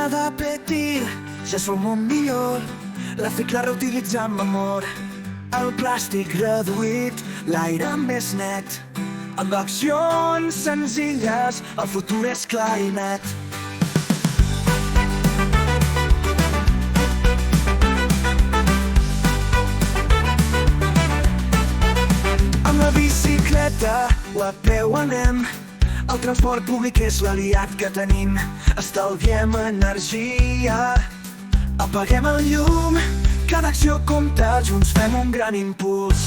nada a pedir, ja som un millor. Reciclar, reutilitzar amb amor. El plàstic reduït, l'aire més net. Amb accions senzilles, el futur és clar i net. Amb la bicicleta o a peu anem. El transport públic és l'aliat que tenim. Estalviem energia, apaguem el llum. Cada acció compta, junts fem un gran impuls.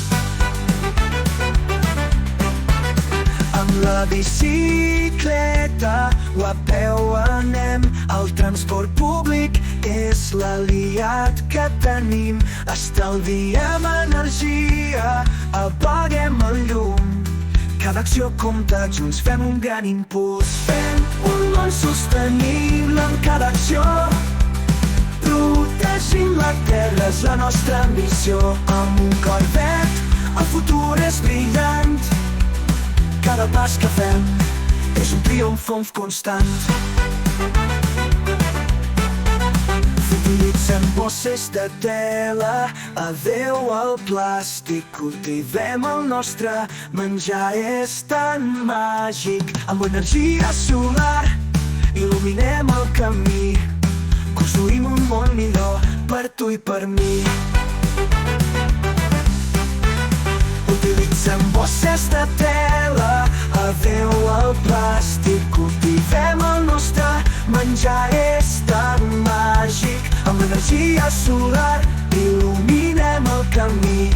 Amb la bicicleta o a peu anem. El transport públic és l'aliat que tenim. Estalviem energia, apaguem el llum. Cada acció compta, junts fem un gran impuls. Fem un món sostenible en cada acció. Protegim la terra és la nostra missió. Amb un cor verd, el futur és brillant. Cada pas que fem és un triomf constant. Utilitzem bosses de tela, adeu al plàstic. Cultivem el nostre menjar, és tan màgic. Amb energia solar il·luminem el camí. Construïm un món millor per tu i per mi. Utilitzem bosses de tela, adeu al plàstic. Cultivem el nostre menjar, és tan màgic. Amb l'energia solar il·luminem el camí.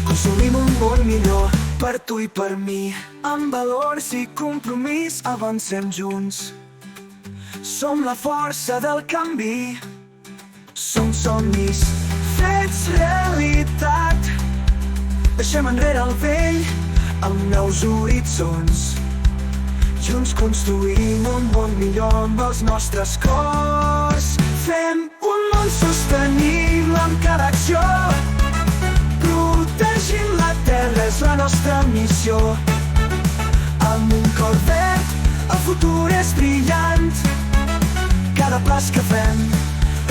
Construïm un món millor per tu i per mi. Amb valors i compromís avancem junts. Som la força del canvi. Som somnis fets realitat. Deixem enrere el vell amb nous horitzons. Junts construïm un món millor amb els nostres cors. Fem un món sostenible amb cada acció. Protegim la terra és la nostra missió. Amb un cor verd, el futur és brillant. Cada pas que fem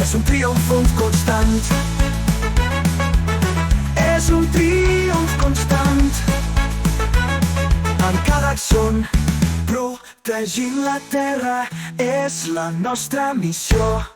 és un triomf constant. És un triomf constant. En cada acció protegint la terra és la nostra missió.